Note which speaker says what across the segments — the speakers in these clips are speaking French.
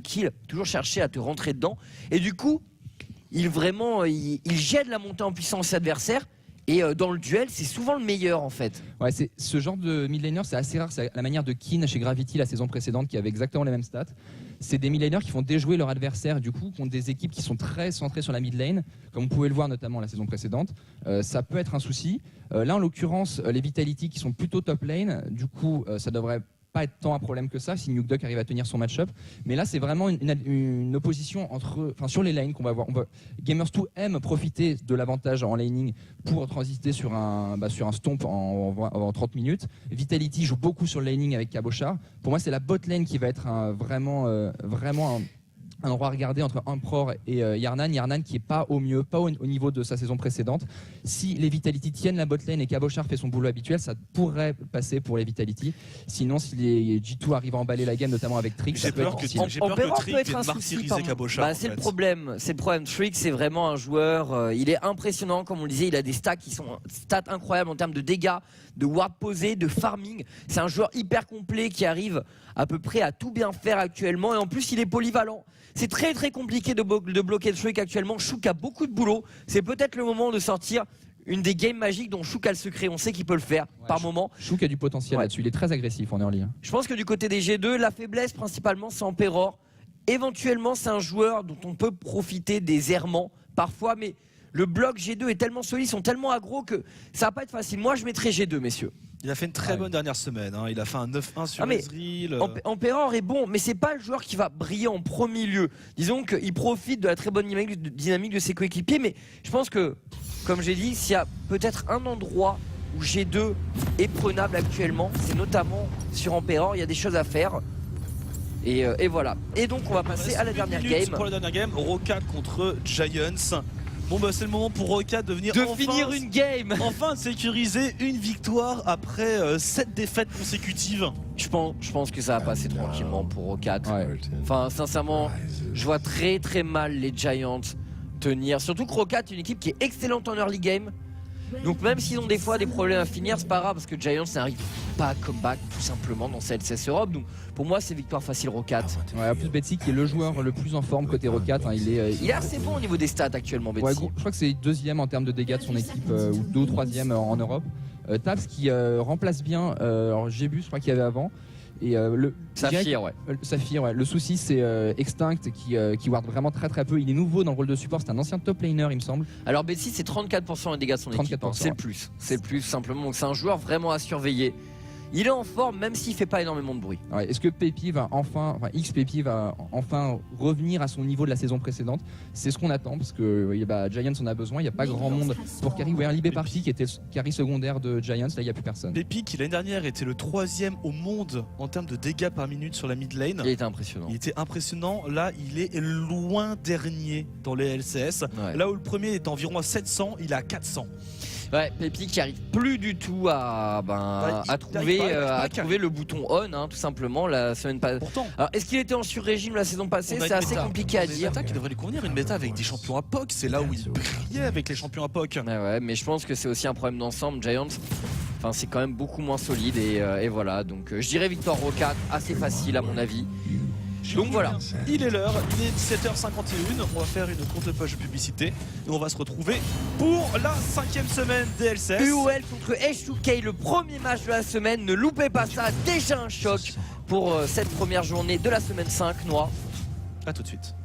Speaker 1: kill, toujours chercher à te rentrer dedans. Et du coup, il gêne la montée en puissance adversaire. Et dans le duel, c'est souvent le meilleur en fait.
Speaker 2: Ouais, ce genre de mid laner, c'est assez rare. C'est la manière de Keane chez Gravity la saison précédente qui avait exactement les mêmes stats. C'est des mid laners qui font déjouer leur adversaire, du coup, contre des équipes qui sont très centrées sur la mid lane, comme vous pouvez le voir notamment la saison précédente. Ça peut être un souci. Là, en l'occurrence, les Vitality qui sont plutôt top lane, du coup, ça devrait pas être tant un problème que ça si Nuke Duck arrive à tenir son match-up. Mais là, c'est vraiment une opposition sur les lanes qu'on va voir. Gamers2 aime profiter de l'avantage en laning pour transiter sur un stomp en 30 minutes. Vitality joue beaucoup sur le laning avec Cabochard. Pour moi, c'est la bot lane qui va être vraiment un endroit à regarder entre Emperor et Yarnan. Yarnan qui est pas au mieux, pas au niveau de sa saison précédente. Si les Vitality tiennent la botlane et Cabochard fait son boulot habituel, ça pourrait passer pour les Vitality. Sinon, si les G2 arrivent à emballer la game, notamment avec Trick, ça peut être difficile.
Speaker 3: J'ai peur que Trick vienne martyriser Cabochard.
Speaker 1: C'est le problème. C'est le problème. Trick, c'est vraiment un joueur. Il est impressionnant, comme on le disait. Il a des stats qui sont incroyables en termes de dégâts, de ward posé, de farming. C'est un joueur hyper complet qui arrive à peu près à tout bien faire actuellement. Et en plus, il est polyvalent. C'est très très compliqué de bloquer Trick actuellement. Chouk a beaucoup de boulot. C'est peut-être le moment de sortir une des games magiques dont Chouk a le secret. On sait qu'il peut le faire par moment.
Speaker 2: Chouk a du potentiel là-dessus. Il est très agressif en early.
Speaker 1: Je pense que du côté des G2, la faiblesse principalement c'est Emperor. Éventuellement, c'est un joueur dont on peut profiter des errements parfois, mais le bloc G2 est tellement solide, ils sont tellement aggro que ça va pas être facile. Moi, je mettrais G2, messieurs.
Speaker 3: Il a fait une très bonne dernière semaine. Il a fait un 9-1 sur Ezreal.
Speaker 1: Emperor est bon, mais c'est pas le joueur qui va briller en premier lieu. Disons qu'il profite de la très bonne dynamique de ses coéquipiers, mais je pense que, comme j'ai dit, s'il y a peut-être un endroit où G2 est prenable actuellement, c'est notamment sur Emperor. Il y a des choses à faire. Et voilà. Et donc, on va passer à la dernière game.
Speaker 3: Pour la dernière game, Roka contre Giants. Bon c'est le moment pour Roka de
Speaker 1: finir une game.
Speaker 3: Enfin de sécuriser une victoire après 7 défaites consécutives.
Speaker 1: Je pense que ça va passer tranquillement pour Roka. Ouais. Enfin sincèrement, je vois très très mal les Giants tenir. Surtout que Roka est une équipe qui est excellente en early game. Donc même s'ils ont des fois des problèmes à finir, c'est pas grave parce que Giants n'arrive pas à comeback tout simplement dans cette LCS Europe. Donc pour moi c'est victoire facile Rokat.
Speaker 2: Ouais, en plus Betsy qui est le joueur le plus en forme côté Rokat.
Speaker 1: Il est assez bon au niveau des stats actuellement Betsy.
Speaker 2: Ouais, je crois que c'est deuxième en termes de dégâts de son équipe ou 2 ou 3e en Europe. Tabs qui remplace bien Gébus je crois qu'il y avait avant. Et
Speaker 1: Saphir,
Speaker 2: ouais. Le souci c'est Extinct qui ward vraiment très très peu. Il est nouveau dans le rôle de support, c'est un ancien top laner il me semble.
Speaker 1: Alors Betsy c'est 34% des dégâts de son équipe, c'est le plus. C'est le plus simplement, donc c'est un joueur vraiment à surveiller. Il est en forme même s'il fait pas énormément de bruit.
Speaker 2: Ouais, est-ce que Pepi va X-Pepi va enfin revenir à son niveau de la saison précédente? C'est ce qu'on attend parce que Giants en a besoin, il n'y a pas grand monde pour carry. Ouais, un Libé Party qui était carry secondaire de Giants, là il n'y a plus personne.
Speaker 3: Pepi qui l'année dernière était le 3e au monde en termes de dégâts par minute sur la mid lane.
Speaker 1: Il était impressionnant.
Speaker 3: Là il est loin dernier dans les LCS. Ouais. Là où le premier est environ à 700, il est à 400.
Speaker 1: Ouais, Pepi qui arrive plus du tout à trouver le bouton on, tout simplement la semaine passée. Alors est-ce qu'il était en sur-régime la saison passée? C'est assez compliqué à dire.
Speaker 3: Qui devrait lui convenir une méta avec des champions à POC, c'est là où il brillait avec les champions à POC.
Speaker 1: Ouais, mais je pense que c'est aussi un problème d'ensemble. Giants, c'est quand même beaucoup moins solide et voilà. Donc je dirais victoire Roka, assez facile à mon avis. Donc voilà,
Speaker 3: il est l'heure, il est 17h51, on va faire une courte page de publicité et on va se retrouver pour la 5e semaine des LCS.
Speaker 1: UOL contre H2K, le premier match de la semaine, ne loupez pas ça, déjà un choc pour cette première journée de la semaine 5, Noix.
Speaker 3: A tout de suite.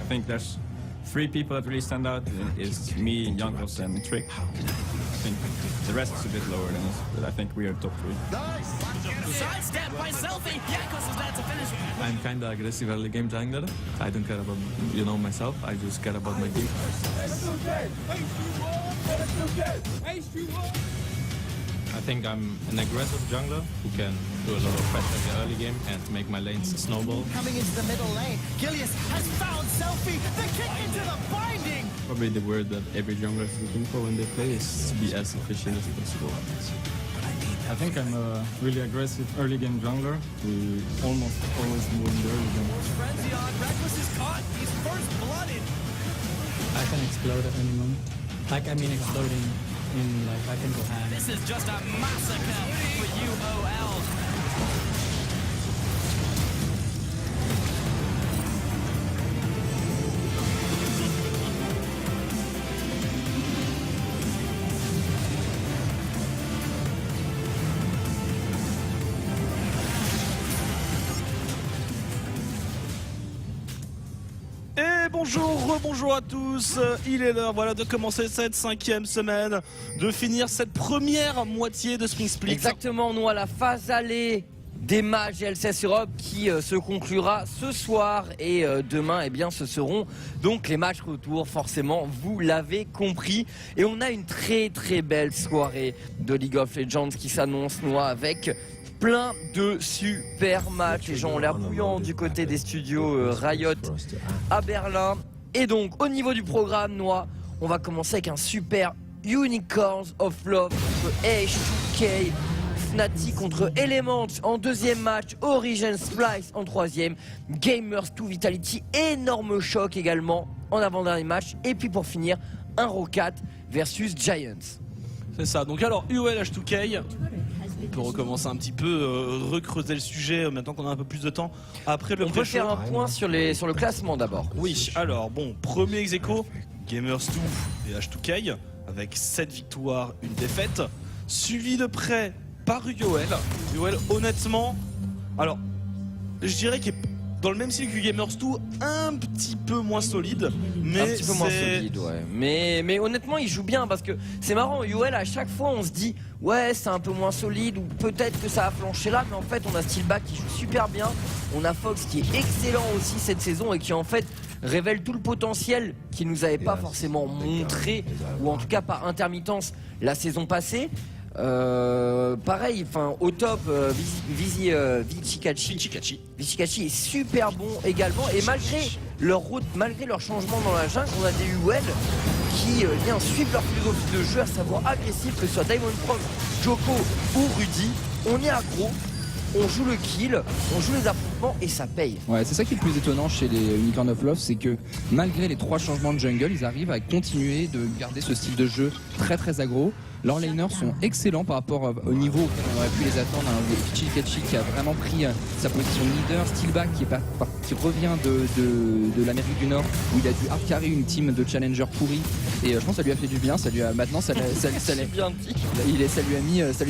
Speaker 4: I think there's 3 people that really stand out. It's me, Jankos, and Trick. I think the rest is a bit lower than us, but I think we are top 3.
Speaker 5: Sidestep by Selfie. Jankos is there to finish.
Speaker 4: I'm kinda aggressive early game jungler. I don't care about, myself. I just care about my team.
Speaker 6: I think I'm an aggressive jungler who can do a lot of pressure in the early game and make my lanes snowball.
Speaker 5: Coming into the middle lane, Gilius has found Selfie. The kick into the binding.
Speaker 4: Probably the word that every jungler is looking for when they play is to be as efficient as possible.
Speaker 7: I think I'm a really aggressive early game jungler. We almost always win the early game.
Speaker 5: Frenzy on. Reckless is caught. He's first blooded.
Speaker 8: I can explode at any moment. Exploding in I can go ham.
Speaker 5: This is just a massacre for UOL.
Speaker 3: Et bonjour, rebonjour à tous, il est l'heure de commencer cette 5e semaine, de finir cette première moitié de Spring Split.
Speaker 1: Exactement, nous à la phase allée des matchs LCS Europe qui se conclura ce soir et demain ce seront donc les matchs retour, forcément vous l'avez compris, et on a une très très belle soirée de League of Legends qui s'annonce, avec plein de super matchs. Les gens ont l'air bouillants du côté des studios Riot à Berlin. Et donc au niveau du programme, on va commencer avec un super Unicorns of Love contre H2K, Fnatic contre Element en deuxième match, Origin Splice en troisième, Gamers 2 Vitality, énorme choc également en avant-dernier match, et puis pour finir un Rocat versus Giants.
Speaker 3: C'est ça, donc alors UOL H2K, on peut recommencer un petit peu, recreuser le sujet maintenant qu'on a un peu plus de temps après le
Speaker 1: On peut faire un point sur le classement d'abord.
Speaker 3: Oui, alors bon, premier ex-aequo, Gamers 2 et H2K avec 7 victoires, 1 défaite, suivi de près par UOL. UOL honnêtement, alors je dirais qu'il est dans le même style que Gamers 2, un petit peu moins solide, mais
Speaker 1: un petit peu moins solide, ouais. Mais honnêtement, il joue bien parce que c'est marrant. UOL, à chaque fois, on se dit ouais, c'est un peu moins solide ou peut-être que ça a flanché là, mais en fait, on a Steelback qui joue super bien. On a Fox qui est excellent aussi cette saison et qui en fait révèle tout le potentiel qu'il nous avait pas forcément montré, ou en tout cas par intermittence la saison passée. Pareil, au top, Vichikachi est super bon également, et malgré leur changement dans la jungle, on a des UOL qui suivent leur philosophie de jeu, à savoir agressif, que ce soit Diamond Prof, Joko ou Rudy. On est aggro, on joue le kill, on joue les affrontements et ça paye.
Speaker 2: Ouais, c'est ça qui est le plus étonnant chez les Unicorns of Love, c'est que malgré les 3 changements de jungle, ils arrivent à continuer de garder ce style de jeu très très aggro. Leurs laners sont excellents par rapport au niveau auquel on aurait pu les attendre. Vichikachi qui a vraiment pris sa position de leader, Steelback qui revient de l'Amérique du Nord où il a dû hard-carry une team de challenger pourri, et je pense que ça lui a fait du bien. Ça lui a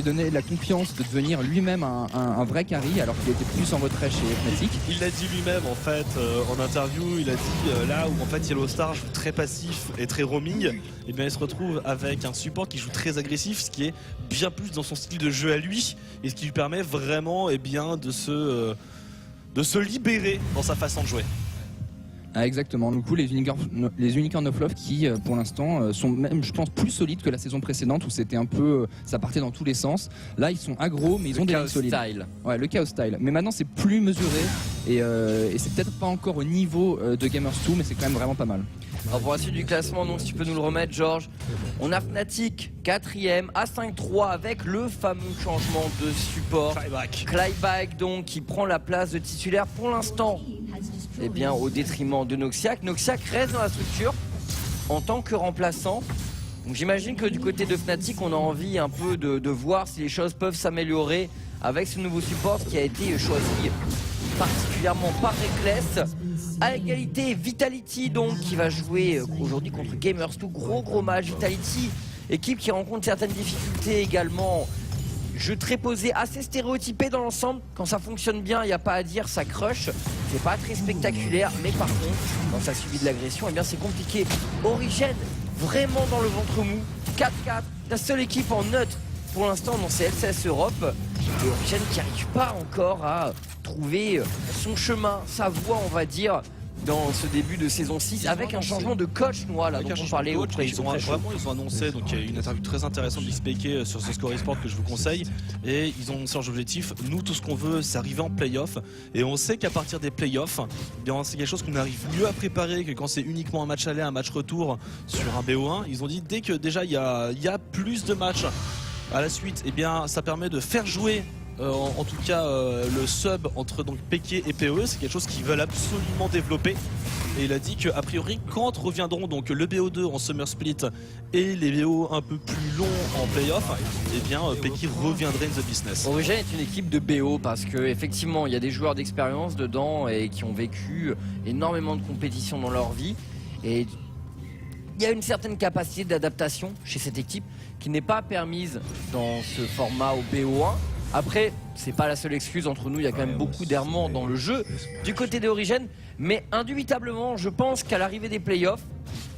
Speaker 2: donné la confiance de devenir lui-même un vrai carry, alors qu'il était plus en retrait chez Fnatic.
Speaker 3: Il l'a dit lui-même en fait en interview, il a dit là où en fait Yellowstar joue très passif et très roaming, et bien il se retrouve avec un support qui joue très agressif, ce qui est bien plus dans son style de jeu à lui, et ce qui lui permet vraiment de se libérer dans sa façon de jouer.
Speaker 2: Ah, exactement, du coup les Unicorns of Love qui pour l'instant sont même, je pense, plus solides que la saison précédente où c'était un peu, ça partait dans tous les sens. Là ils sont aggro, mais ils ont des lignes solides. Ouais, le chaos style, mais maintenant c'est plus mesuré, et c'est peut-être pas encore au niveau de Gamers 2, mais c'est quand même vraiment pas mal.
Speaker 1: Alors pour la suite du classement, donc si tu peux nous le remettre, Georges, on a Fnatic 4ème à 5-3 avec le fameux changement de support. Clyback donc qui prend la place de titulaire pour l'instant, au détriment de Noxiac. Noxiac reste dans la structure en tant que remplaçant. Donc j'imagine que du côté de Fnatic, on a envie un peu de voir si les choses peuvent s'améliorer avec ce nouveau support qui a été choisi particulièrement par Reckless. À égalité, Vitality donc qui va jouer aujourd'hui contre Gamers 2. Gros match. Vitality, équipe qui rencontre certaines difficultés également. Jeu très posé, assez stéréotypé dans l'ensemble. Quand ça fonctionne bien, il n'y a pas à dire, ça crush. C'est pas très spectaculaire, mais par contre, quand ça subit de l'agression, eh bien c'est compliqué. Origen, vraiment dans le ventre mou. 4-4, la seule équipe en neutre pour l'instant dans ces LCS Europe. Et Origen qui n'arrive pas encore à trouver son chemin, sa voie, on va dire, dans ce début de saison 6 avec un changement de coach noir là dont on parlait au
Speaker 3: ils ont annoncé, donc il y a une interview très intéressante d'XPK sur ce Score eSport que je vous conseille, et ils ont annoncé leur objectif. Nous, tout ce qu'on veut, c'est arriver en playoff, et on sait qu'à partir des playoffs, eh bien c'est quelque chose qu'on arrive mieux à préparer que quand c'est uniquement un match aller, un match retour sur un BO1. Ils ont dit dès que déjà il y a plus de matchs à la suite, eh bien ça permet de faire jouer en tout cas le sub entre donc PK et PoE. C'est quelque chose qu'ils veulent absolument développer, et il a dit qu'a priori quand reviendront donc le BO2 en Summer Split et les BO un peu plus longs en playoff, eh bien PK reviendrait in the business.
Speaker 1: Origen est une équipe de BO parce que effectivement il y a des joueurs d'expérience dedans et qui ont vécu énormément de compétitions dans leur vie, et il y a une certaine capacité d'adaptation chez cette équipe qui n'est pas permise dans ce format au BO1. Après, c'est pas la seule excuse entre nous, il y a quand même beaucoup d'errements dans le jeu du côté des Origen, mais indubitablement, je pense qu'à l'arrivée des playoffs,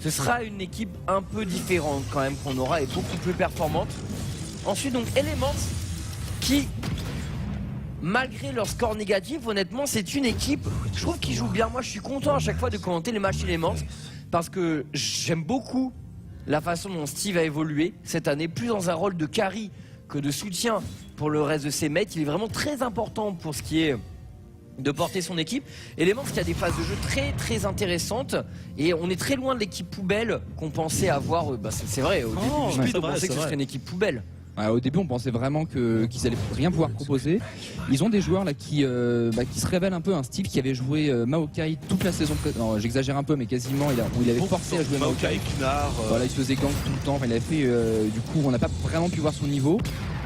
Speaker 1: ce sera une équipe un peu différente quand même qu'on aura et beaucoup plus performante. Ensuite, donc Elements qui, malgré leur score négatif, honnêtement, c'est une équipe, je trouve qu'ils jouent bien. Moi, je suis content à chaque fois de commenter les matchs Elements parce que j'aime beaucoup la façon dont Steve a évolué cette année, plus dans un rôle de carry que de soutien pour le reste de ses mates. Il est vraiment très important pour ce qui est de porter son équipe. Elements qui a des phases de jeu très très intéressantes, et on est très loin de l'équipe poubelle qu'on pensait avoir. C'est vrai, au début du split, on pensait que ce serait une équipe poubelle.
Speaker 2: Au début, on pensait vraiment qu'ils allaient rien pouvoir proposer. Ils ont des joueurs là qui se révèlent un peu un style qui avait joué Maokai toute la saison. Non, j'exagère un peu, mais quasiment il avait forcé à jouer Maokai. Voilà, il se faisait gang tout le temps. Il avait fait, du coup, on n'a pas vraiment pu voir son niveau.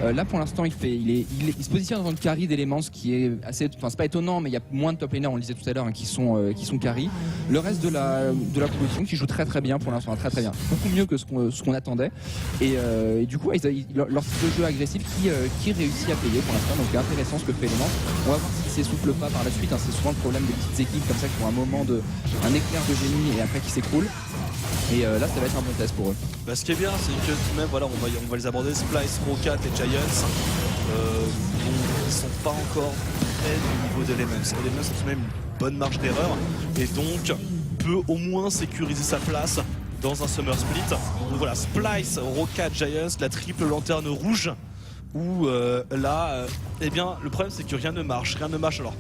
Speaker 2: Là, pour l'instant, il se positionne dans une carry d'Elements qui est assez. Enfin, c'est pas étonnant, mais il y a moins de top laners, on le disait tout à l'heure, qui sont carry. Le reste de la proposition qui joue très très bien pour l'instant, très très bien, beaucoup mieux que ce qu'on attendait. Et du coup, leur style de jeu agressif qui réussit à payer pour l'instant, donc c'est intéressant ce que fait Elements. On va voir s'il s'essouffle pas par la suite. C'est souvent le problème des petites équipes comme ça qui ont un moment un éclair de génie et après qui s'écroule. Et là, ça va être un bon test pour eux.
Speaker 3: Ce qui est bien, c'est que tout de même, voilà, on va les aborder. Splice, Rokat et Giants, ils sont pas encore près du niveau d'Elements. Elements a tout de même une bonne marge d'erreur, et donc peut au moins sécuriser sa place dans un Summer Split. Donc voilà, Splice, Rokat, Giants, la triple lanterne rouge, où là, eh bien, le problème c'est que rien ne marche. Alors,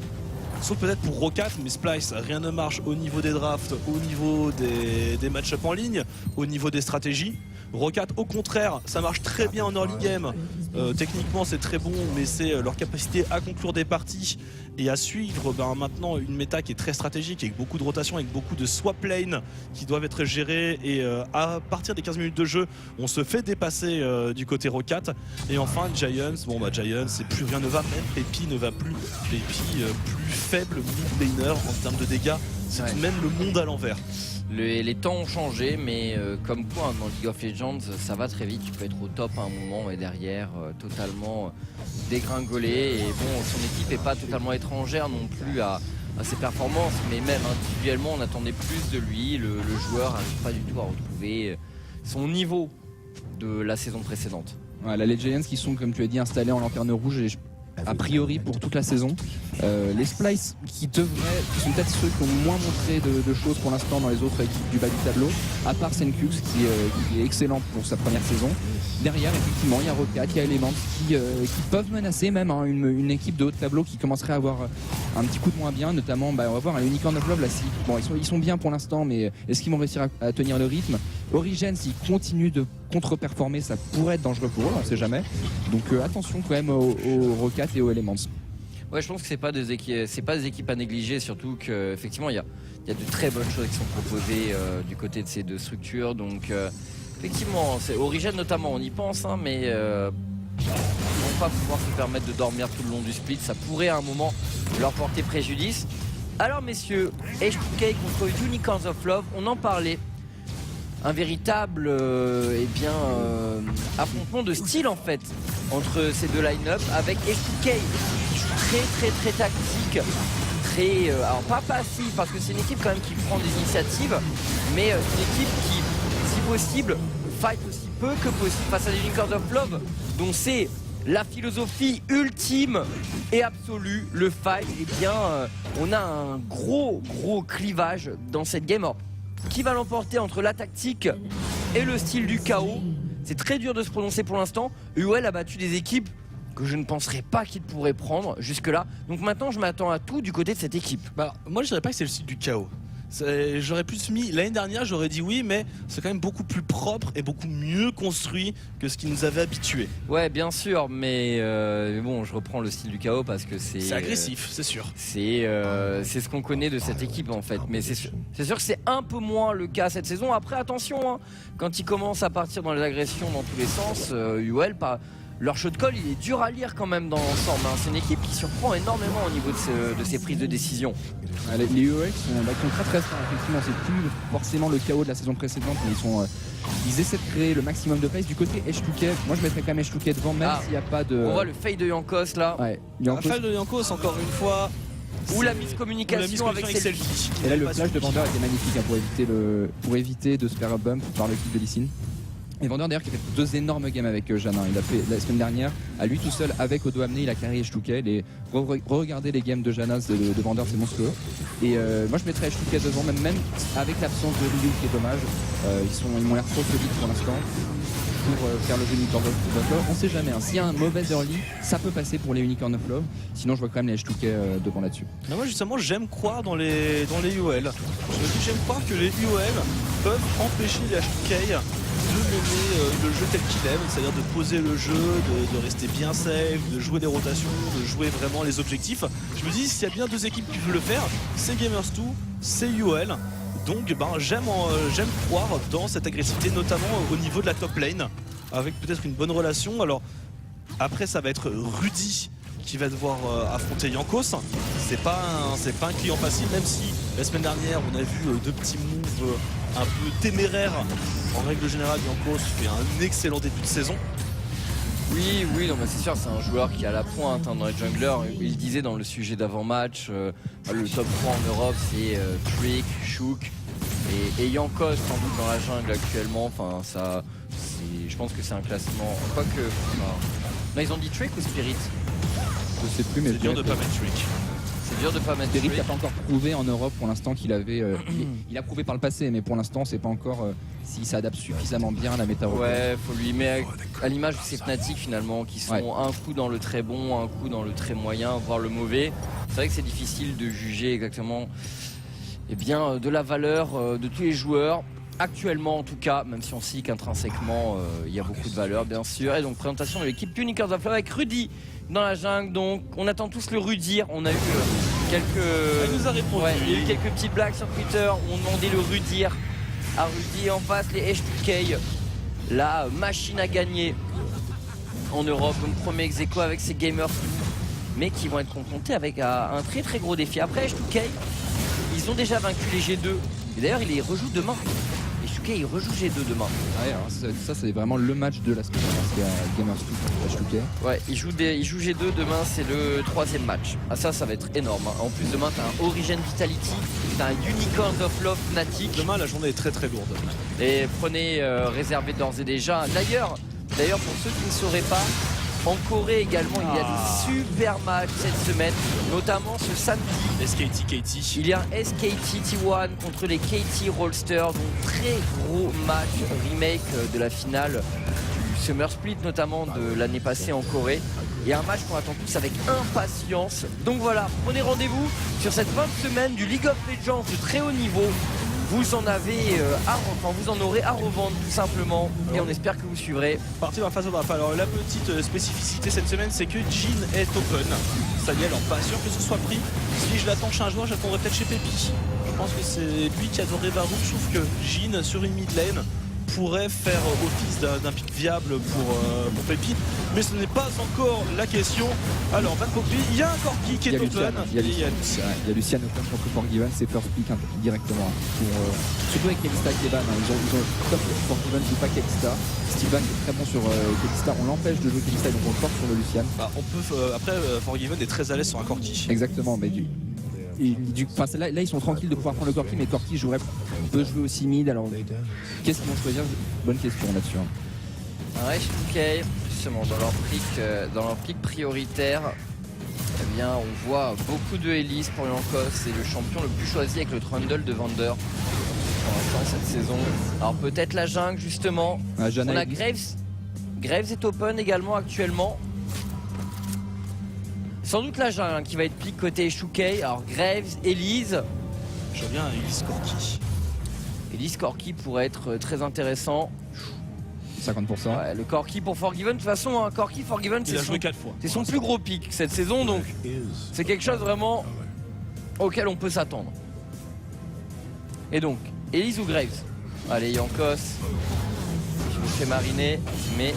Speaker 3: sauf peut-être pour Rokat, mais Splice, rien ne marche au niveau des drafts, au niveau des match-up en ligne, au niveau des stratégies. Rokat, au contraire, ça marche très bien en early game. Techniquement, c'est très bon, mais c'est leur capacité à conclure des parties et à suivre maintenant une méta qui est très stratégique, avec beaucoup de rotation, avec beaucoup de swap lane qui doivent être gérés. Et à partir des 15 minutes de jeu, on se fait dépasser du côté Rokat. Et enfin, Giants, Giants, plus rien ne va, même Pepi ne va plus. Pepi, plus faible mid laner en termes de dégâts, c'est tout de même le monde à l'envers.
Speaker 1: Les temps ont changé, mais comme quoi dans League of Legends ça va très vite, tu peux être au top à un moment et derrière totalement dégringoler. Et bon, son équipe n'est pas totalement étrangère non plus à ses performances, mais même individuellement on attendait plus de lui. Le joueur n'arrive pas du tout à retrouver son niveau de la saison précédente.
Speaker 2: Voilà, les Giants qui sont, comme tu as dit, installés en lanterne rouge et a priori pour toute la saison. Les Splice qui sont peut-être ceux qui ont moins montré de choses pour l'instant dans les autres équipes du bas du tableau, à part Senkux qui est excellent pour sa première saison. Derrière, effectivement, il y a Rokat, il y a Elements qui peuvent menacer même une équipe de haut de tableau qui commencerait à avoir un petit coup de moins bien, notamment on va voir un Unicorn of Love là. Ils sont bien pour l'instant, mais est-ce qu'ils vont réussir à tenir le rythme? Origen, s'ils continuent de contre-performer, ça pourrait être dangereux pour eux, on ne sait jamais. Donc attention quand même aux Rokat et aux Elements.
Speaker 1: Ouais, je pense que c'est pas des équipes à négliger, surtout qu'effectivement il y a de très bonnes choses qui sont proposées du côté de ces deux structures. Donc effectivement, c'est Origen notamment, on y pense, mais ils vont pas pouvoir se permettre de dormir tout le long du split. Ça pourrait à un moment leur porter préjudice. Alors messieurs, HBK contre Unicorns of Love, on en parlait. un véritable affrontement de style en fait entre ces deux line-up avec H2K qui joue très tactique, alors pas passif parce que c'est une équipe quand même qui prend des initiatives, mais c'est une équipe qui, si possible, fight aussi peu que possible face à des Unicorns of Love, dont c'est la philosophie ultime et absolue, le fight. Et bien on a un gros clivage dans cette game. Alors, qui va l'emporter entre la tactique et le style du chaos? C'est très dur de se prononcer pour l'instant. UOL a battu des équipes que je ne penserais pas qu'il pourrait prendre jusque-là. Donc maintenant, je m'attends à tout du côté de cette équipe.
Speaker 3: Bah, moi, je dirais pas que c'est le style du chaos. J'aurais plus mis l'année dernière, j'aurais dit oui, mais c'est quand même beaucoup plus propre et beaucoup mieux construit que ce qui nous avait habitués.
Speaker 1: Ouais, bien sûr, mais bon, je reprends le style du chaos parce que c'est
Speaker 3: agressif, c'est sûr.
Speaker 1: C'est ce qu'on connaît de cette équipe en fait, mais c'est sûr que c'est un peu moins le cas cette saison. Après, attention, hein, quand ils commencent à partir dans les agressions dans tous les sens, UOL leur shot call il est dur à lire quand même dans l'ensemble, hein. C'est une équipe qui surprend énormément au niveau de ses prises de décision.
Speaker 2: Les UOL sont très forts, effectivement, c'est plus forcément le chaos de la saison précédente, mais ils essaient de créer le maximum de pace. Du côté H2K, moi je mettrais quand même H2K devant, même s'il n'y a pas de...
Speaker 1: On voit le fade de Jankos là.
Speaker 2: Ouais,
Speaker 3: Le fade de Jankos encore une fois.
Speaker 1: Ou la miscommunication avec Selfie.
Speaker 2: Et là le flash de Vendeur était magnifique, hein, pour éviter de se faire bump par l'équipe de Lee Sin. Et Vendeur d'ailleurs qui a fait 2 énormes games avec Janin. Il a fait la semaine dernière, à lui tout seul avec Odo Amné, il a carré H2K. Et regardez les games de Janin de Vendeur, c'est monstrueux. Et moi je mettrais H2K devant, même avec l'absence de Ryu qui est dommage. Ils m'ont l'air trop solides pour l'instant pour faire le jeu Unicorn of Love. On sait jamais, hein. S'il y a un mauvais early, ça peut passer pour les Unicorn of Love. Sinon je vois quand même les H2K devant là-dessus.
Speaker 3: Moi justement j'aime croire dans les UOL. J'aime croire que les UOL peuvent empêcher les H2K de mener le jeu tel qu'il aime, c'est-à-dire de poser le jeu, de rester bien safe, de jouer des rotations, de jouer vraiment les objectifs. Je me dis, s'il y a bien 2 équipes qui veulent le faire, c'est Gamers2, c'est UOL. Donc j'aime croire dans cette agressivité, notamment au niveau de la top lane, avec peut-être une bonne relation. Alors après ça va être Rudy qui va devoir affronter Jankos. C'est pas un client facile, même si la semaine dernière on a vu 2 petits moves un peu téméraires. En règle générale, Jankos fait un excellent début de saison.
Speaker 1: Oui, non, mais c'est sûr, c'est un joueur qui est à la pointe hein, dans les junglers. Il disait dans le sujet d'avant-match, le top 3 en Europe, c'est Trick, Shook et Jankos sans doute dans la jungle actuellement. Enfin, je pense que c'est un classement. Quoique. Non, ils ont dit Trick ou Spirit?
Speaker 2: Je sais plus, mais
Speaker 3: c'est dur de pas mettre Trick.
Speaker 1: C'est dur de pas mettre
Speaker 2: Spirit
Speaker 1: Trick.
Speaker 2: n'a pas encore prouvé en Europe pour l'instant qu'il avait. Il a prouvé par le passé, mais pour l'instant, c'est pas encore s'il s'adapte suffisamment bien à la méta européenne.
Speaker 1: Ouais, faut lui mettre à l'image de ces Fnatic finalement qui sont un coup dans le très bon, un coup dans le très moyen, voire le mauvais. C'est vrai que c'est difficile de juger exactement de la valeur de tous les joueurs. Actuellement en tout cas, même si on sait qu'intrinsèquement il y a beaucoup de valeur bien sûr. Et donc présentation de l'équipe Unicorns of Love avec Rudy dans la jungle. Donc on attend tous le Rudir. On a eu
Speaker 3: Il nous a répondu.
Speaker 1: il y a eu quelques petites blagues sur Twitter où on demandait le Rudir à Rudy. En face les H2K, la machine à gagner en Europe, donc premier ex-aequo avec ses gamers, mais qui vont être confrontés avec un très gros défi. Après H2K, ils ont déjà vaincu les G2 et d'ailleurs ils les rejouent demain. H2K ils rejouent G2 demain.
Speaker 2: Ouais, alors ça c'est vraiment le match de la semaine parce qu'il y a Gamers H2K.
Speaker 1: Ouais, ils jouent G2 demain, c'est le 3e match. Ah ça va être énorme. Hein. En plus demain t'as un Origin Vitality, t'as un Unicorns of Love Fnatic.
Speaker 3: Demain la journée est très lourde.
Speaker 1: Et prenez réservé d'ores et déjà. D'ailleurs pour ceux qui ne sauraient pas, en Corée également il y a des super matchs cette semaine, notamment ce samedi.
Speaker 3: SKT.
Speaker 1: Il y a un SKT T1 contre les KT Rollsters, donc très gros match remake de la finale du Summer Split notamment de l'année passée en Corée. Et un match qu'on attend tous avec impatience. Donc voilà, prenez rendez-vous sur cette fin de semaine du League of Legends de très haut niveau. Vous en aurez à revendre tout simplement et on espère que vous suivrez.
Speaker 3: Parti dans la phase de draft. Alors la petite spécificité cette semaine c'est que Jhin est open. Ça y est, alors pas sûr que ce soit pris. Si je l'attends chez un joueur, j'attendrai peut-être chez Pepi. Je pense que c'est lui qui adorait Baroud. Je trouve que Jhin sur une mid lane pourrait faire office d'un pick viable pour Pepi, mais ce n'est pas encore la question. Alors Van Poppy, il y a un Corki qui est open.
Speaker 2: Il y a Lucian open contre Forgiven, c'est first pick directement. Surtout avec Kelista qui est ban. Ils ont comme Forgiven joue pas Kelista. Steven qui est très bon sur Kelista, on l'empêche de jouer Kelista donc on le force sur le Lucian.
Speaker 3: On peut, après Forgiven est très à l'aise sur un Corki.
Speaker 2: Exactement, mais là ils sont tranquilles de pouvoir prendre le Corki, mais Corki peut jouer aussi mid. Alors qu'est-ce qu'ils vont choisir? Bonne question là-dessus.
Speaker 1: Ouais, ok, justement dans leur pick prioritaire, eh bien on voit beaucoup de Elise pour Jankos, c'est le champion le plus choisi avec le Trundle de Vander pour l'instant cette saison. Alors peut-être la jungle justement. On a Graves est open également actuellement. Sans doute la jungle qui va être pick côté Shukei. Alors Graves, Elise.
Speaker 3: Je reviens à Elise Corki.
Speaker 1: Elise Corki pourrait être très intéressant.
Speaker 2: 50%.
Speaker 1: Ouais, le Corki pour Forgiven, de toute façon, Corki Forgiven,
Speaker 3: il a joué 4 fois.
Speaker 1: C'est son plus gros pick cette saison, donc c'est quelque chose vraiment auquel on peut s'attendre. Et donc, Elise ou Graves? Allez, Jankos, je me fais mariner, mais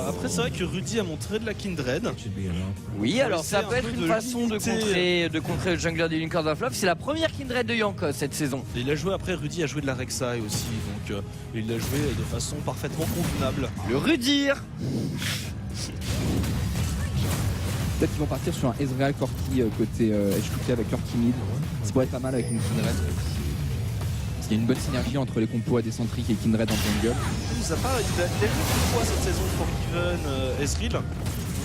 Speaker 3: après, c'est vrai que Rudy a montré de la Kindred.
Speaker 1: oui, alors ça peut être une façon de contrer le jungler des Unicorns of Love. C'est la première Kindred de Jankos cette saison.
Speaker 3: Et il a joué après, Rudy a joué de la Rek'Sai aussi, donc il l'a joué de façon parfaitement convenable.
Speaker 1: Le Rudir.
Speaker 2: Peut-être qu'ils vont partir sur un Ezreal Corki côté HQT avec Corki mid. Ça pourrait être pas mal avec une Kindred. Il y a une bonne synergie entre les compos Adescentric et Kindred en jungle.
Speaker 3: Il a joué une fois cette saison Forgiven, Ezreal.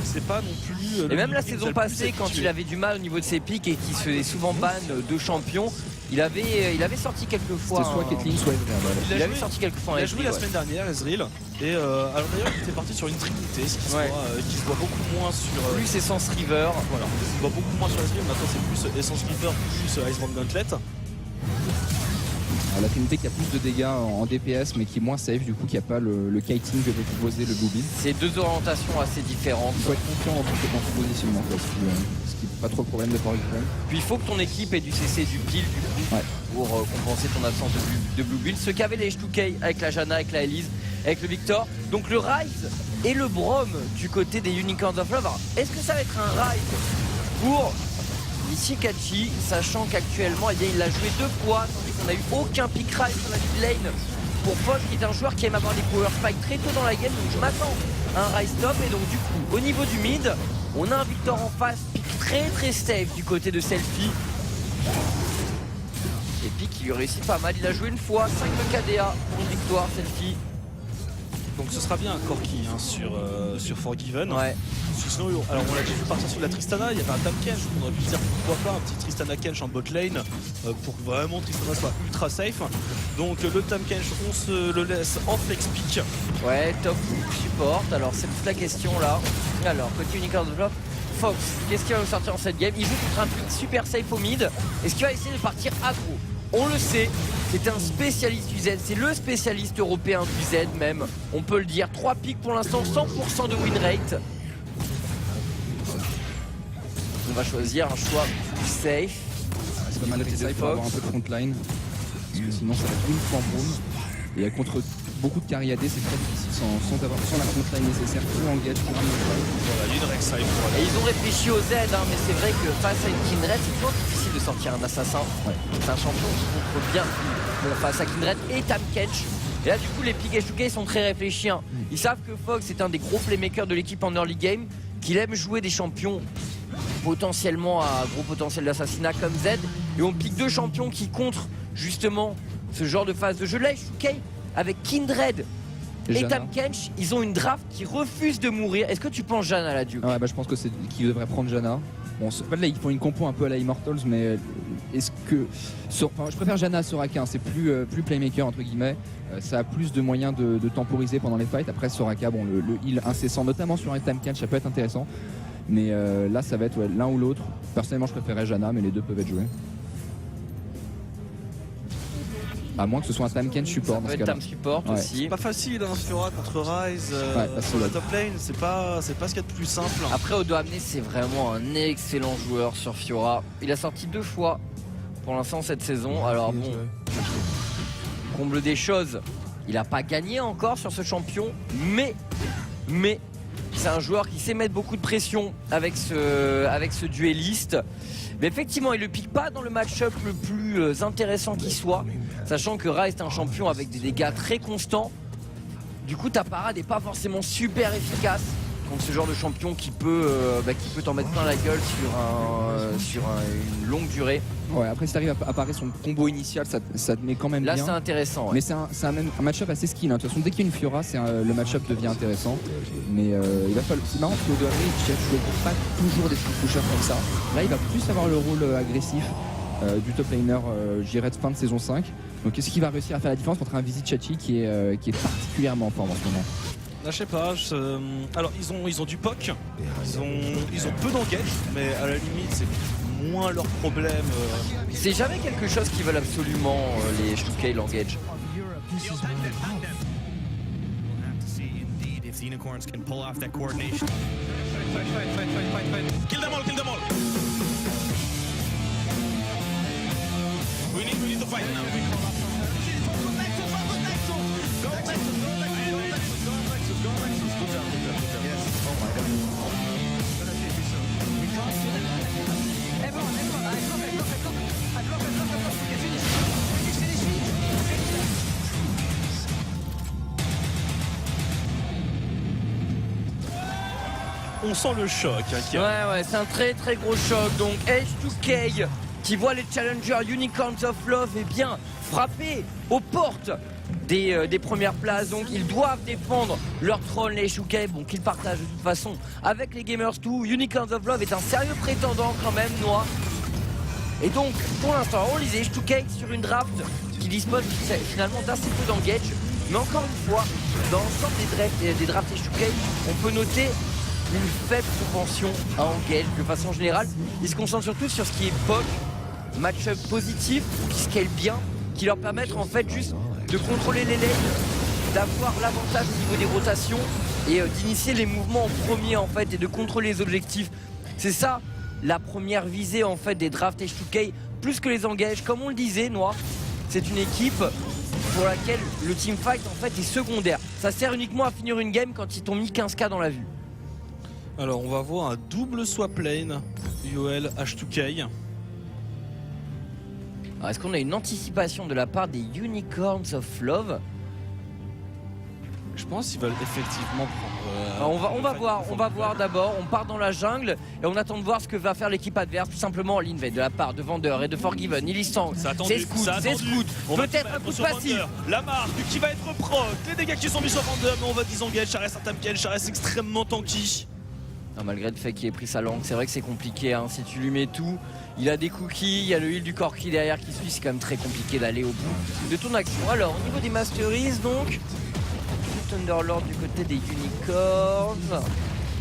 Speaker 3: C'est pas non plus.
Speaker 1: Et même la saison passée, quand il avait du mal au niveau de ses pics et qu'il se faisait souvent ban de champions, il avait sorti quelques fois.
Speaker 2: C'était soit Caitlyn, soit Ezreal.
Speaker 1: Il avait sorti quelques fois.
Speaker 3: Il a joué la semaine dernière, Ezreal. Et alors d'ailleurs, il était parti sur une trinité, ce qui se voit beaucoup moins sur.
Speaker 1: Plus Essence River.
Speaker 3: Voilà, on se voit beaucoup moins sur Ezreal. Maintenant, c'est plus Essence River, plus Iceborne Gauntlet.
Speaker 2: Alors, la Trinité qui a plus de dégâts en DPS mais qui est moins safe du coup, qui a pas le kiting que peut proposer le Bluebeam.
Speaker 1: C'est deux orientations assez différentes.
Speaker 2: Il faut être confiant dans son positionnement, ce qui n'est pas trop le problème de Forgiven.
Speaker 1: Puis il faut que ton équipe ait du CC, du pile du coup, pour compenser ton absence de Blue Build. Ce qu'avait les H2K avec la Janna, avec la Elise, avec le Victor. Donc le Rise et le Braum du côté des Unicorns of Love. Alors, est-ce que ça va être un Rise pour Ishikachi, sachant qu'actuellement il l'a joué 2 fois, tandis qu'on n'a eu aucun pick Rise sur la mid lane pour Foch, qui est un joueur qui aime avoir des power spikes très tôt dans la game, donc je m'attends à un Rise top. Et donc du coup au niveau du mid, on a un Victor en face, pick très safe du côté de Selfie. Et pick qui lui réussit pas mal, il a joué une fois, 5 de KDA pour une victoire Selfie.
Speaker 3: Donc ce sera bien un Corki sur Forgiven.
Speaker 1: Ouais.
Speaker 3: Sinon, alors on l'a déjà vu partir sur la Tristana, il y avait un Tam Kench, on aurait pu se dire pourquoi pas un petit Tristana Kench en bot lane pour que vraiment Tristana soit ultra safe. Donc le Tam Kench, on se le laisse en flex pick.
Speaker 1: Ouais, top support, alors c'est toute la question là. Alors côté Unicorn of Love, Fox, qu'est-ce qu'il va nous sortir en cette game? Il joue contre un pick super safe au mid. Est-ce qu'il va essayer de partir aggro? On le sait, c'est un spécialiste du Z, c'est le spécialiste européen du Z même, on peut le dire. 3 picks pour l'instant, 100% de win rate. On va choisir un choix plus safe.
Speaker 2: C'est pas mal de safe pour avoir un peu de frontline. Parce que sinon ça va être uniquement Braum. Et contre beaucoup de carry AD, c'est très difficile sans la frontline nécessaire pour engage pour un autre.
Speaker 3: Voilà, il y a une Rek'Sai.
Speaker 1: Et ils ont réfléchi au Z, mais c'est vrai que face à une Kindred, c'est toujours difficile de sortir un assassin. C'est un champion qui contre bien face à Kindred et Tam Kench. Et là du coup les pick H2K sont très réfléchis. Ils savent que Fox est un des gros playmakers de l'équipe en early game, qu'il aime jouer des champions potentiellement à gros potentiel d'assassinat comme Z. Et on pique 2 champions qui contrent justement ce genre de phase de jeu. Là H2K avec Kindred et Tam Kench, ils ont une draft qui refuse de mourir. Est-ce que tu penses Janna là du coup?
Speaker 2: Ouais, bah, je pense que c'est qu'ils devraient prendre Janna. Bon, là ils font une compo un peu à la Immortals, mais est-ce que je préfère Janna à Soraka, c'est plus playmaker entre guillemets. Ça a plus de moyens de temporiser pendant les fights. Après Soraka, bon, le heal incessant, notamment sur un Tam Kench, ça peut être intéressant. Mais là ça va être l'un ou l'autre. Personnellement je préférais Janna, mais les deux peuvent être joués. À moins que ce soit un Tam Kench support.
Speaker 1: Ça peut être Tam support aussi.
Speaker 3: C'est pas facile Fiora contre Rise sur la top lane, c'est pas ce qu'il y a de plus simple.
Speaker 1: Après Odo Amné c'est vraiment un excellent joueur sur Fiora. Il a sorti 2 fois pour l'instant cette saison. Alors bon, comble des choses, Il n'a pas gagné encore sur ce champion, mais c'est un joueur qui sait mettre beaucoup de pression avec ce duelliste. Mais effectivement, il ne le pique pas dans le match-up le plus intéressant qui soit, sachant que Ryze est un champion avec des dégâts très constants. Du coup, ta parade n'est pas forcément super efficace contre ce genre de champion qui peut t'en mettre plein la gueule sur une longue durée.
Speaker 2: Ouais, après si t'arrives à parer son combo initial, ça te met quand même
Speaker 1: Là,
Speaker 2: bien.
Speaker 1: c'est intéressant. Ouais.
Speaker 2: Mais c'est un match-up assez skill. Hein. De toute façon, dès qu'il y a une Fiora, le match-up devient intéressant. Mais il va falloir. C'est marrant parce qu'au dernier, il cherche pas toujours des trucs pushers comme ça. Là, il va plus avoir le rôle agressif du top laner, j'irais de fin de saison 5. Donc, est-ce qu'il va réussir à faire la différence contre un Visit Chachi qui est particulièrement en forme en ce moment?
Speaker 3: Là, je sais pas. Alors, ils ont du POC. Ils ont peu d'engage, mais à la limite, c'est moins leur problème.
Speaker 1: C'est jamais quelque chose qu'ils veulent absolument, les Shtukei l'engage.
Speaker 5: Kill them all, kill them all. We need to fight now.
Speaker 3: On sent le choc.
Speaker 1: Ouais, c'est un très très gros choc. Donc H2K qui voit les challengers Unicorns of Love bien frapper aux portes des premières places. Donc ils doivent défendre leur trône, les H2K, bon, qu'ils partagent de toute façon avec les Gamers 2. Unicorns of Love est un sérieux prétendant quand même, Noah. Et donc pour l'instant, on lisait H2K sur une draft qui dispose finalement d'assez peu d'engage. Mais encore une fois, dans l'ensemble des drafts H2K, on peut noter une faible propension à engage de façon générale. Ils se concentrent surtout sur ce qui est POC, match-up positif, qui scale bien, qui leur permettent en fait juste de contrôler les lanes, d'avoir l'avantage au niveau des rotations et d'initier les mouvements en premier en fait et de contrôler les objectifs. C'est ça la première visée en fait des drafts H2K, plus que les engages. Comme on le disait, Noah, c'est une équipe pour laquelle le teamfight en fait est secondaire. Ça sert uniquement à finir une game quand ils t'ont mis 15K dans la vue.
Speaker 3: Alors, on va voir un double swap lane UOL H2K.
Speaker 1: Est-ce qu'on a une anticipation de la part des Unicorns of Love?
Speaker 3: Je pense qu'ils veulent effectivement prendre.
Speaker 1: Alors on va voir d'abord. On part dans la jungle et on attend de voir ce que va faire l'équipe adverse. Tout simplement en l'invade de la part de Vander et de Forgiven. Illisang, c'est Scout, peut-être un coup de passif.
Speaker 3: La marque qui va être proc. Les dégâts qui sont mis sur Vander, mais on va disengage. Ça reste un Tamken, ça reste extrêmement tanky.
Speaker 1: Non, malgré le fait qu'il ait pris sa langue, c'est vrai que c'est compliqué. Hein. Si tu lui mets tout, il a des cookies, il y a le heal du Corki derrière qui suit. C'est quand même très compliqué d'aller au bout de ton action. Alors, au niveau des Masteries, donc. Thunderlord du côté des Unicorns.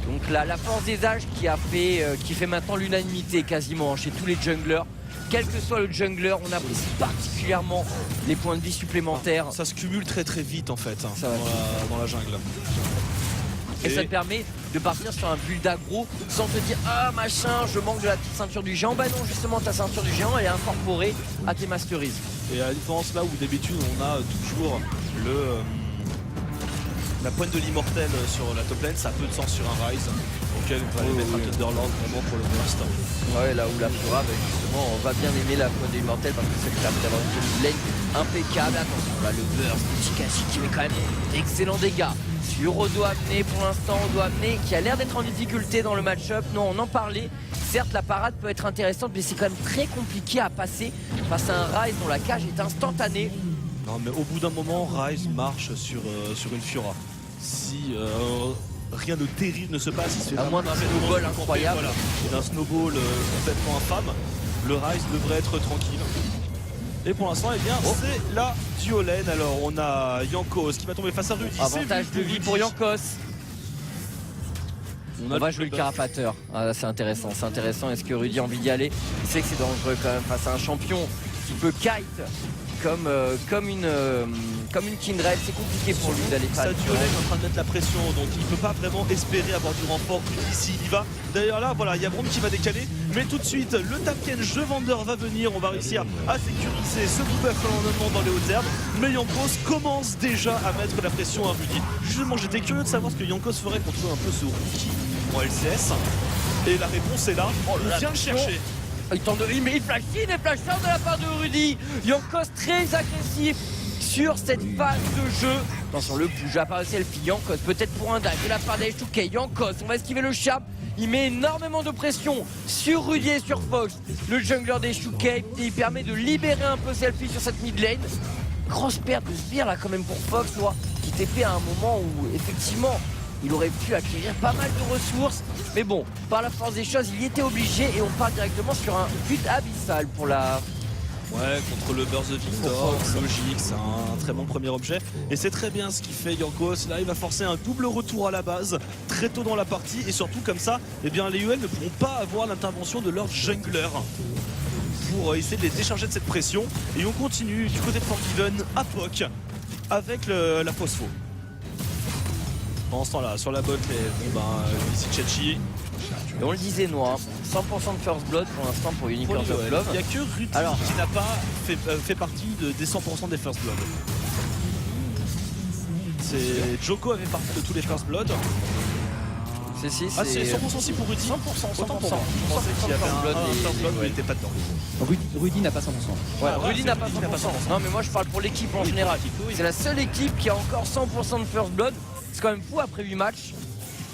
Speaker 1: Donc là, la force des âges qui fait maintenant l'unanimité quasiment chez tous les junglers. Quel que soit le jungler, on apprécie particulièrement les points de vie supplémentaires.
Speaker 3: Ça se cumule très très vite en fait dans la jungle.
Speaker 1: Et ça te permet de partir sur un build aggro sans te dire ah machin, je manque de la petite ceinture du géant. Bah non, justement ta ceinture du géant elle est incorporée à tes masteries.
Speaker 3: Et à la différence là où d'habitude on a toujours la pointe de l'immortel sur la top lane, ça a peu de sens sur un Ryze auquel il va aller mettre un Thunderlord vraiment pour le burst.
Speaker 1: Ouais, là où la Fiora, justement, on va bien aimer la pointe de l'immortel parce que ça lui permet d'avoir une lane impeccable. Attention, là le burst de Chikashi qui met quand même d'excellents dégâts sur Odo Amné pour l'instant. Odo Amné qui a l'air d'être en difficulté dans le match-up. Non, on en parlait. Certes, la parade peut être intéressante, mais c'est quand même très compliqué à passer face à un Ryze dont la cage est instantanée.
Speaker 3: Non mais au bout d'un moment, Ryze marche sur une Fiora. Si rien de terrible ne se passe, il se fait
Speaker 1: à moins d'un snowball incroyable.
Speaker 3: Voilà, et d'un snowball complètement infâme, le Ryze devrait être tranquille. Et pour l'instant, eh bien, c'est la duo lane. Alors on a Jankos qui va tomber face à Rudy.
Speaker 1: Avantage de vie pour Jankos. On va jouer le carapateur. Ah, c'est intéressant, c'est intéressant. Est-ce que Rudy a envie d'y aller? Il sait que c'est dangereux quand même face à un champion qui peut kite comme une Kindred. C'est compliqué pour lui d'aller faire.
Speaker 3: Sa duo lane est en train de mettre la pression, donc il peut pas vraiment espérer avoir du renfort ici. Il y va. D'ailleurs là, voilà, il y a Braum qui va décaler. Mais tout de suite, le Tapkenge de Vander va venir. On va réussir à sécuriser ce bouffeur l'environnement dans les hautes herbes. Mais Jankos commence déjà à mettre la pression à Rudy. Justement, j'étais curieux de savoir ce que Jankos ferait contre un peu ce rookie en LCS. Et la réponse est là. On vient le chercher.
Speaker 1: Il tente de... Mais il flash in et flash out de la part de Rudy. Jankos très agressif sur cette phase de jeu. Attention, le push à part de selfie. Jankos peut-être pour un dash de la part d'H2K. Jankos, on va esquiver le charme. Il met énormément de pression sur Rudy et sur Fox. Le jungler d'H2K, et il permet de libérer un peu selfie sur cette mid lane. Grosse perte de sbire là quand même pour Fox, qui était fait à un moment où effectivement il aurait pu acquérir pas mal de ressources. Mais bon, par la force des choses, il y était obligé et on part directement sur un but abyssal pour la...
Speaker 3: Ouais, contre le Burst de Victor, logique, c'est un très bon premier objet. Et c'est très bien ce qu'il fait Jankos. Là, il va forcer un double retour à la base très tôt dans la partie. Et surtout comme ça, eh bien, les UL ne pourront pas avoir l'intervention de leur jungler pour essayer de les décharger de cette pression. Et on continue du côté de Forgiven à POC avec la phospho. Pendant ce temps-là, sur la bot, les Chachi.
Speaker 1: Et on le disait, Noah, 100% de first blood pour l'instant pour Unicorns of Love.
Speaker 3: Il n'y a que Rudy qui n'a pas fait partie des 100% des first blood. Joko avait partie de tous les first blood.
Speaker 1: C'est
Speaker 3: 100% aussi pour Rudy.
Speaker 1: 100%.
Speaker 3: Autant pour moi. Je pensais qu'il y avait un first blood où il n'était pas dedans.
Speaker 2: Rudy n'a pas 100%.
Speaker 1: Ouais, Rudy n'a pas 100%. Non mais moi je parle pour l'équipe en général. C'est la seule équipe qui a encore 100% de first blood. C'est quand même fou après 8 matchs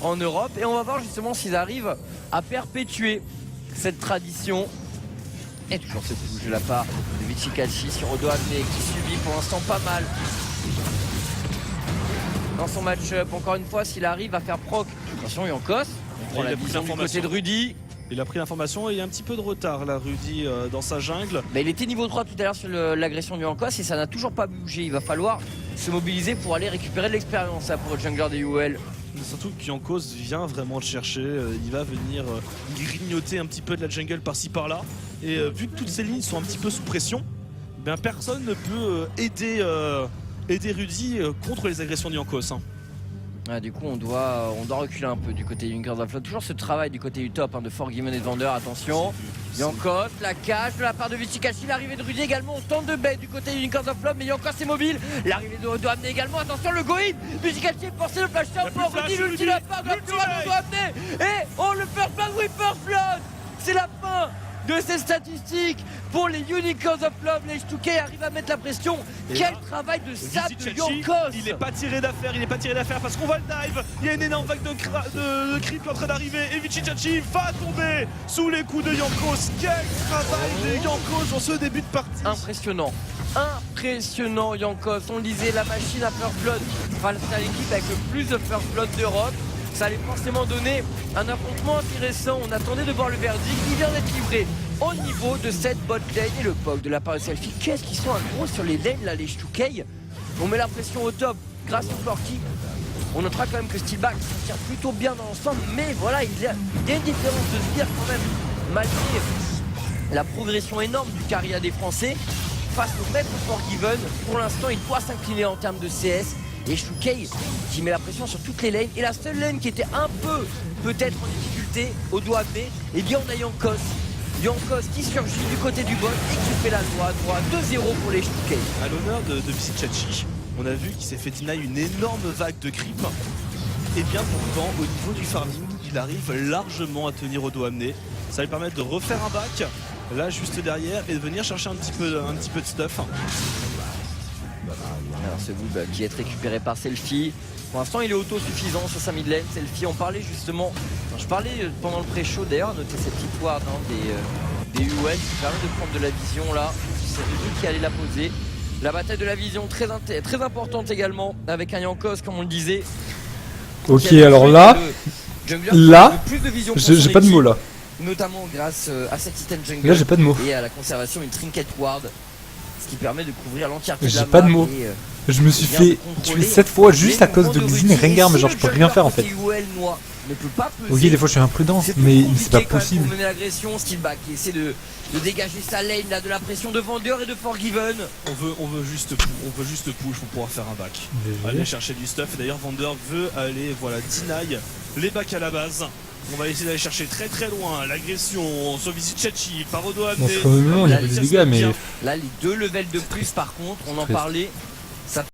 Speaker 1: en Europe. Et on va voir justement s'ils arrivent à perpétuer cette tradition. Et toujours ce push de la part de Vichikashi sur Odoamne qui subit pour l'instant pas mal dans son match-up. Encore une fois, s'il arrive à faire proc. Attention, Jankos. On prend la vision du côté de Rudy.
Speaker 3: Il a pris l'information et il y a un petit peu de retard là, Rudy, dans sa jungle.
Speaker 1: Bah, il était niveau 3 tout à l'heure sur l'agression du Jankos et ça n'a toujours pas bougé. Il va falloir se mobiliser pour aller récupérer de l'expérience pour le jungler des UL.
Speaker 3: Surtout que Jankos vient vraiment le chercher. Il va venir grignoter un petit peu de la jungle par-ci par-là. Et vu que toutes ces lignes sont un petit peu sous pression, ben, personne ne peut aider Rudy contre les agressions de Jankos.
Speaker 1: Ah, du coup on doit reculer un peu du côté Unicorns of Love. Toujours ce travail du côté du top de Forgiven et de Vander. Attention, Jankos, la cage de la part de Vichikashi, l'arrivée de Rudy également. On tente de bait du côté Unicorns of Love, mais Jankos est mobile. L'arrivée de Odoamne également. Attention, le go-in. Vichikashi est forcé de flash out pour Rudy. L'ulti la part de Odoamne. Et on le first blood, oui, first blood. C'est la fin de ces statistiques pour les Unicorns of Love. Les H2K arrivent à mettre la pression.
Speaker 3: Et
Speaker 1: quel
Speaker 3: là,
Speaker 1: travail de sap de Jankos.
Speaker 3: Il n'est pas tiré d'affaire, parce qu'on va le dive. Il y a une énorme vague de creep qui est en train d'arriver et Vichikashi va tomber sous les coups de Jankos. Quel travail de Jankos dans ce début de partie.
Speaker 1: Impressionnant Jankos. On disait la machine à first blood face à l'équipe avec le plus de first blood d'Europe. Ça allait forcément donner un affrontement intéressant. On attendait de voir le verdict. Il vient d'être livré au niveau de cette bot lane et le POC de la part de Selfie. Qu'est-ce qu'ils sont accros sur les lanes là, les H2K. On met la pression au top grâce au Porky. On notera quand même que Steelback s'en tire plutôt bien dans l'ensemble. Mais voilà, il y a une différence de sbire quand même. Malgré la progression énorme du carrière des Français face au maître Forgiven. Pour l'instant, il doit s'incliner en termes de CS. Et H2K qui met la pression sur toutes les lanes. Et la seule lane qui était un peu peut-être en difficulté au doigt B, et bien on a Jankos. Jankos qui surgit du côté du bot et qui fait la loi. 2-0 pour les H2K.
Speaker 3: À l'honneur de Vichikashi, on a vu qu'il s'est fait deny une énorme vague de creep. Et bien pourtant, au niveau du farming, il arrive largement à tenir au dos amené. Ça va lui permettre de refaire un back, là juste derrière, et de venir chercher un petit peu de stuff.
Speaker 1: Alors ce bout qui est récupéré par Selfie. Pour l'instant il est autosuffisant sur sa mid lane. Selfie, on parlait justement, je parlais pendant le pré-show d'ailleurs, notez cette petite ward des UL qui permet de prendre de la vision là. C'est Rudy qui allait la poser. La bataille de la vision très importante également avec un Jankos comme on le disait.
Speaker 9: Ok, alors là, j'ai pas de mots là.
Speaker 1: Notamment grâce à cet item jungle.
Speaker 9: Là j'ai pas de mots.
Speaker 1: Et à la conservation d'une trinket ward. Ce qui permet de couvrir l'entièreté de la
Speaker 9: map. J'ai pas de mots. Je me suis fait tuer 7 fois juste à cause de Lizzie et Rengar, mais genre je peux rien faire en fait. Ok, des fois je suis imprudent, mais c'est pas possible.
Speaker 1: Pour mener l'agression, Steelback qui essaie de dégager sa lane là, de la pression de Vander et de Forgiven.
Speaker 3: On veut juste push pour pouvoir faire un back. Aller chercher du stuff. Et d'ailleurs Vander veut aller deny les backs à la base. On va essayer d'aller chercher très très loin l'agression sur Vizicachi par Odo
Speaker 9: Bon, c'est quand même long, il y a des dégâts, mais.
Speaker 1: Là, les 2 levels de plus, par contre, on en
Speaker 9: Triste.
Speaker 1: parlait. Ça